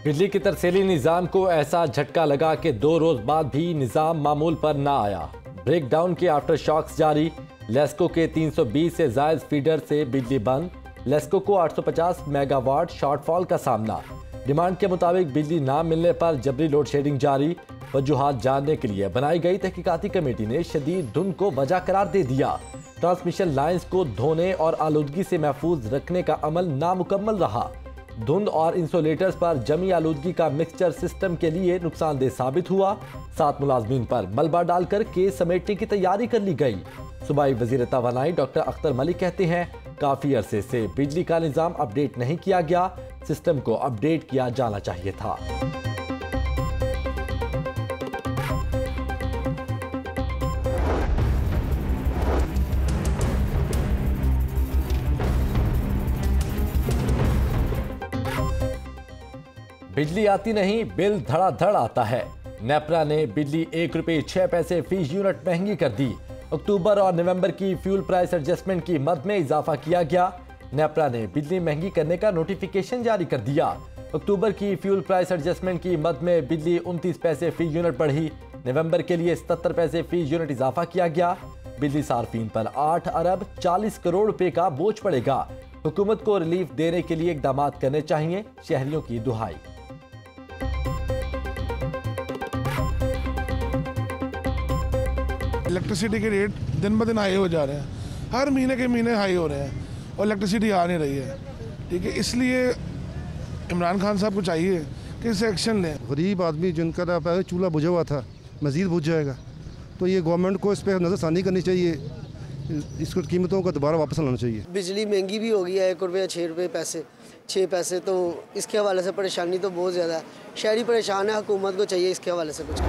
बिजली के तरसेली निज़ाम को ऐसा झटका लगा कि 2 रोज बाद भी निज़ाम मामूल पर ना आया। ब्रेकडाउन के आफ्टर शॉक्स जारी। लेस्को के 320 से जायद फीडर से बिजली बंद। लेस्को को 850 मेगावाट शॉर्टफॉल का सामना। डिमांड के मुताबिक बिजली ना मिलने पर जबरी लोड शेडिंग जारी। वजूहात जानने के लिए बनाई गई तहकीकाती कमेटी ने शदीद धुंध को वजह करार दे दिया। ट्रांसमिशन लाइंस को धोने और आलूदगी से महफूज रखने का अमल नामुकम्मल रहा। धुंध और इंसुलेटर्स पर जमी आलूदगी का मिक्सचर सिस्टम के लिए नुकसानदेह साबित हुआ। 7 मुलाजमीन पर मलबा डालकर केस समेटने की तैयारी कर ली गई। सूबाई वजीर तवानाई डॉक्टर अख्तर मलिक कहते हैं, काफी अरसे से बिजली का निज़ाम अपडेट नहीं किया गया, सिस्टम को अपडेट किया जाना चाहिए था। बिजली आती नहीं, बिल धड़ाधड़ आता है। नेपरा ने बिजली 1 रुपये 6 पैसे फी यूनिट महंगी कर दी। अक्टूबर और नवंबर की फ्यूल प्राइस एडजस्टमेंट की मद में इजाफा किया गया। नेपरा ने बिजली महंगी करने का नोटिफिकेशन जारी कर दिया। अक्टूबर की फ्यूल प्राइस एडजस्टमेंट की मद में बिजली 29 पैसे फी यूनिट बढ़ी। नवंबर के लिए 77 पैसे फी यूनिट इजाफा किया गया। बिजली सार्फिन पर 8 अरब 40 करोड़ रुपए का बोझ पड़ेगा। हुकूमत को रिलीफ देने के लिए इकदाम करने चाहिए, शहरियों की दुहाई। इलेक्ट्रिसिटी के रेट दिन ब दिन हाई हो जा रहे हैं, हर महीने के महीने हाई हो रहे हैं और इलेक्ट्रिसिटी आ नहीं रही है। ठीक है, इसलिए इमरान खान साहब को चाहिए कि इसे एक्शन लें। गरीब आदमी जिनका पहले चूल्हा बुझा हुआ था मज़ीद बुझ जाएगा, तो ये गवर्नमेंट को इस पर नज़रसानी करनी चाहिए, इसको कीमतों का दोबारा वापस लाना चाहिए। बिजली महंगी भी हो गई है, 1 रुपया 6 रुपये पैसे 6 पैसे, तो इसके हवाले से परेशानी तो बहुत ज़्यादा है। शहरी परेशान है, हुकूमत को चाहिए इसके हवाले से कुछ।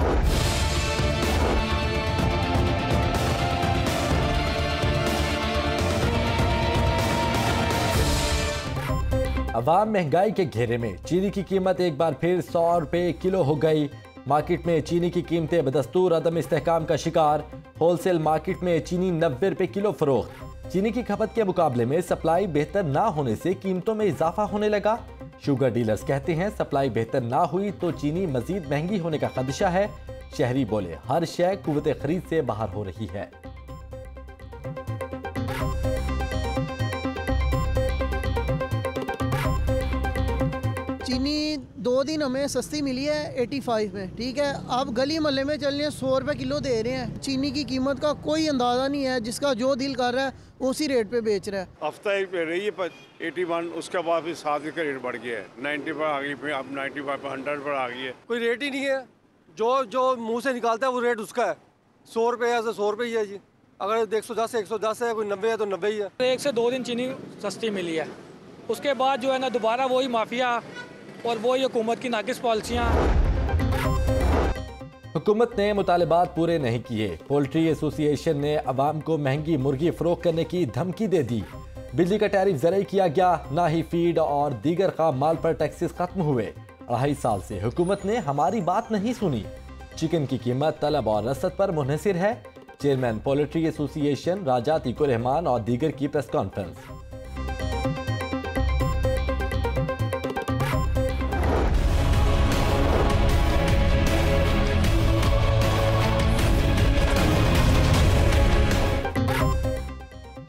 अवाम महंगाई के घेरे में। चीनी की कीमत एक बार फिर 100 रुपये किलो हो गई। मार्केट में चीनी की कीमतें बदस्तूर अदम इस्तेहकाम का शिकार। होलसेल मार्केट में चीनी 90 रुपये किलो फरोख्त। चीनी की खपत के मुकाबले में सप्लाई बेहतर ना होने से कीमतों में इजाफा होने लगा। शुगर डीलर्स कहते हैं, सप्लाई बेहतर ना हुई तो चीनी मजीद महंगी होने का खदशा है। शहरी बोले, हर शय कुव्वत खरीद से बाहर हो रही है। चीनी 2 दिन हमें सस्ती मिली है 85 में, ठीक है। अब गली मोहल्ले में चल रहे हैं 100 रुपये किलो दे रहे हैं। चीनी की कीमत का कोई अंदाज़ा नहीं है, जिसका जो दिल कर रहा है उसी रेट पे बेच रहा है। हफ्ता एक पे रही है 81, उसके बाद फिर 7 का रेट बढ़ गया है, 90 पर आ गई, फिर अब 95 पर 100 पर आ गई है। कोई रेट ही नहीं है, जो मुँह से निकालता है वो रेट उसका है। 100 रुपये है तो 100 रुपये ही है जी। अगर 110 है 110 है, कोई 90 है तो 90 ही है। 1 से 2 दिन चीनी सस्ती मिली है, उसके बाद जो है ना दोबारा वही माफिया और वो हुकूमत की नाकिस पॉलिसियाँ। हुकूमत ने मुतालिबात पूरे नहीं किए। पोल्ट्री एसोसिएशन ने अवाम को महंगी मुर्गी फरोख्त करने की धमकी दे दी। बिजली का टैरिफ ज़राई किया गया, ना ही फीड और दीगर खाम माल पर टैक्सेस खत्म हुए। 2.5 साल से हुकूमत ने हमारी बात नहीं सुनी। चिकन की कीमत तलब और रसद पर मुनहसिर है। चेयरमैन पोल्ट्री एसोसिएशन राजा तीको रहमान और दीगर की प्रेस कॉन्फ्रेंस।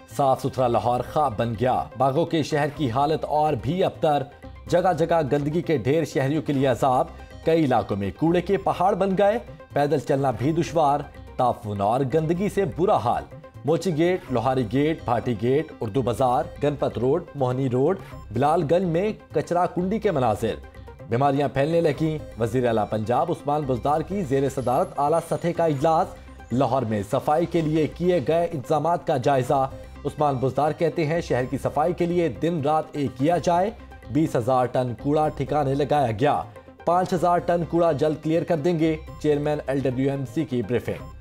साफ सुथरा लाहौर ख्वाब बन गया। बागों के शहर की हालत और भी अबतर। जगह जगह गंदगी के ढेर शहरियों के लिए अजाब। कई इलाकों में कूड़े के पहाड़ बन गए। पैदल चलना भी दुश्वार। ताफुन और गंदगी से बुरा हाल। Mochi gate, Lohari gate, Bhati gate, Urdu Bazaar, Ganpat road, Mohni road, Bilalganj में कचरा कुंडी के मनाजिर। बीमारियां फैलने लगी। वजीर आला पंजाब उस्मान बुज़दार की जेर सदारत आला सतह का इजलास। लाहौर में सफाई के लिए किए गए इंतजाम का जायजा। उस्मान बुज़दार कहते हैं, शहर की सफाई के लिए दिन रात एक किया जाए। 20,000 टन कूड़ा ठिकाने लगाया गया। 5,000 टन कूड़ा जल्द क्लियर कर देंगे। चेयरमैन LWMC की ब्रीफिंग।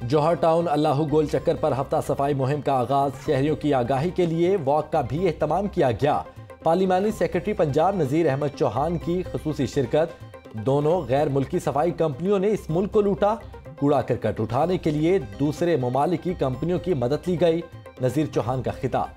जौहर टाउन अल्लाहू गोल चक्कर पर हफ्ता सफाई मुहिम का आगाज। शहरियों की आगाही के लिए वॉक का भी एहतमाम किया गया। पार्लिमानी सेक्रेटरी पंजाब नज़ीर अहमद चौहान की खुसूसी शिरकत। दोनों गैर मुल्की सफाई कंपनियों ने इस मुल्क को लूटा। कूड़ा करकट उठाने के लिए दूसरे ममालिक की कंपनियों की मदद ली गई। नजीर चौहान का खिताब।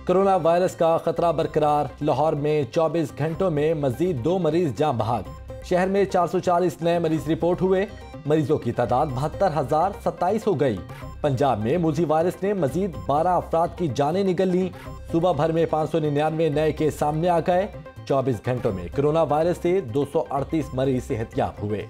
कोरोना वायरस का खतरा बरकरार। लाहौर में 24 घंटों में मजीद 2 मरीज जान बहक। शहर में 440 नए मरीज रिपोर्ट हुए। मरीजों की तादाद 72,027 हो गई। पंजाब में मूजी वायरस ने मजीद 12 अफराद की जानें निगल लीं। सुबह भर में 599 नए केस सामने आ गए। 24 घंटों में कोरोना वायरस से 238 मरीज सेहतयाब हुए।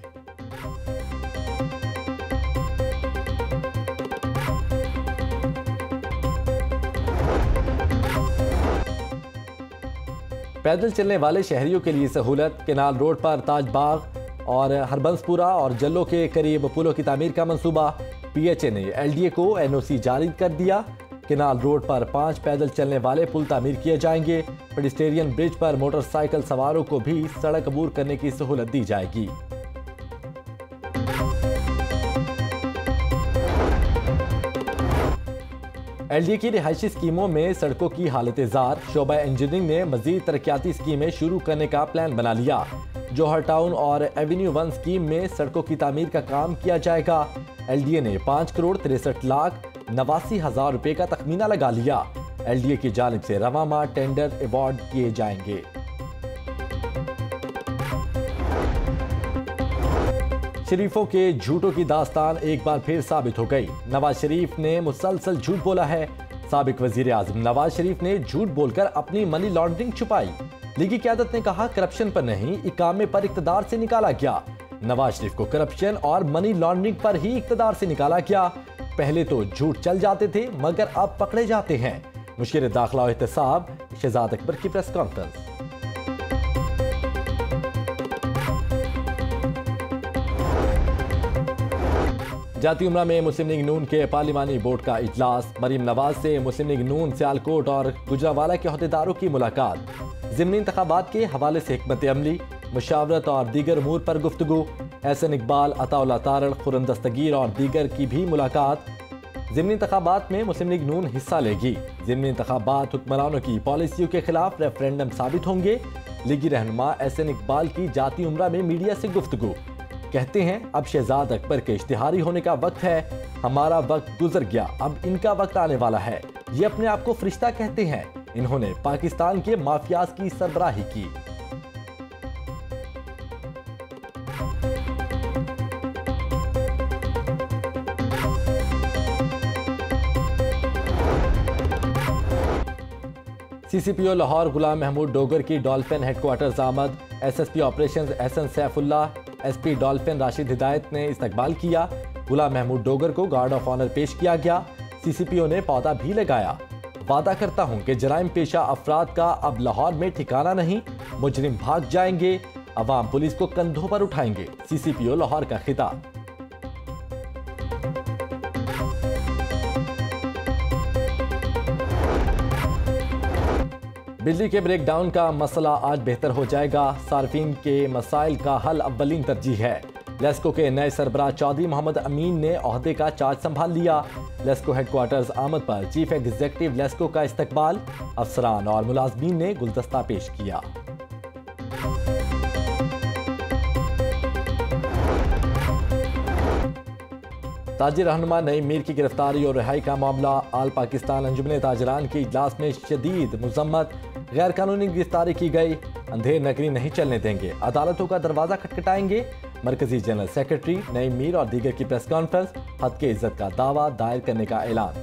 पैदल चलने वाले शहरियों के लिए सहूलत। केनाल रोड पर ताजबाग और हरबंसपुरा और जल्लो के करीब पुलों की तामीर का मंसूबा। PHA ने LDA को NOC जारी कर दिया। केनाल रोड पर 5 पैदल चलने वाले पुल तामीर किए जाएंगे। पेडिस्टेरियन ब्रिज पर मोटरसाइकिल सवारों को भी सड़क अबूर करने की सहूलत दी जाएगी। LDA की रिहायशी स्कीमों में सड़कों की हालत जार। शोबा इंजीनियरिंग ने मजीद तरक्याती स्कीमें शुरू करने का प्लान बना लिया। जौहर टाउन और एवेन्यू 1 स्कीम में सड़कों की तामीर का काम किया जाएगा। LDA ने 5,63,89,000 रुपए का तखमीना लगा लिया। LDA की जानिब से रवां माह टेंडर अवार्ड किए जाएंगे। शरीफों के झूठों की दास्तान एक बार फिर साबित हो गई। नवाज शरीफ ने मुसलसल झूठ बोला है। साबिक वजीर आजम नवाज शरीफ ने झूठ बोलकर अपनी मनी लॉन्ड्रिंग छुपाई। लीगी क़यादत ने कहा करप्शन पर नहीं, इकामे पर इक़्तिदार से निकाला गया। नवाज शरीफ को करप्शन और मनी लॉन्ड्रिंग पर ही इक़्तिदार से निकाला गया। पहले तो झूठ चल जाते थे मगर अब पकड़े जाते हैं। मुशीर दाखिला और एहतसाब शहजाद अकबर की प्रेस कॉन्फ्रेंस। जाती उमरा में मुस्लिम लीग नून के पार्लिमानी बोर्ड का इजलास। मरीम नवाज से मुस्लिम लीग नून सियालकोट और गुजरावाला के अहदेदारों की मुलाकात। ज़िमनी इंतखाबात के हवाले से हिकमत अमली, मुशावरत और दीगर अमूर पर गुफ्तगू। एहसन इकबाल, अताउल्लाह तारड़, खुर्रम दस्तगीर और दीगर की भी मुलाकात। ज़िमनी इंतखाबात में मुस्लिम लीग नून हिस्सा लेगी। ज़िमनी इंतखाबात हुक्मरानों की पॉलिसियों के खिलाफ रेफरेंडम साबित होंगे। लीगी रहनुमा एहसन इकबाल की जाती उमरा में मीडिया से गुफ्तगू। कहते हैं अब शहजाद अकबर के इश्तिहारी होने का वक्त है। हमारा वक्त गुजर गया, अब इनका वक्त आने वाला है। ये अपने आप को फरिश्ता कहते हैं। इन्होंने पाकिस्तान के माफियाज की सरबराही की। CCPO लाहौर गुलाम महमूद डोगर की डॉल्फिन हेडक्वार्टर्स आमद। SSP operations Ehsan Saifullah, SP dolphin Rashid Hidayat ने इस्तकबाल किया। गुलाम महमूद डोगर को गार्ड ऑफ ऑनर पेश किया गया। CCPO ने पौधा भी लगाया। वादा करता हूं कि जराइम पेशा अफराद का अब लाहौर में ठिकाना नहीं। मुजरिम भाग जाएंगे, अवाम पुलिस को कंधों पर उठाएंगे। CCPO लाहौर का खिताब। बिजली के ब्रेकडाउन का मसला आज बेहतर हो जाएगा। सार्फिन के मसाइल का हल अव्वलीन तरजीह है। लेस्को के नए सरबराह चौधरी मोहम्मद अमीन ने ओहदे का चार्ज संभाल लिया। लेस्को हेडक्वार्टर्स आमद पर चीफ एग्जीक्यूटिव लेस्को का इस्तकबाल। अफसरान और मुलाजमीन ने गुलदस्ता पेश किया। ताजिर रहनुमा नईम मीर की गिरफ्तारी और रिहाई का मामला। आल पाकिस्तान अंजुमन ताजरान के इजलास में शदीद मुजम्मत। गैर कानूनी गिरफ्तारी की गई। अंधेर नगरी नहीं चलने देंगे, अदालतों का दरवाजा खटखटाएंगे। मरकजी जनरल सेक्रेटरी नईम मीर और दीगर की प्रेस कॉन्फ्रेंस। हद के इज्जत का दावा दायर करने का ऐलान।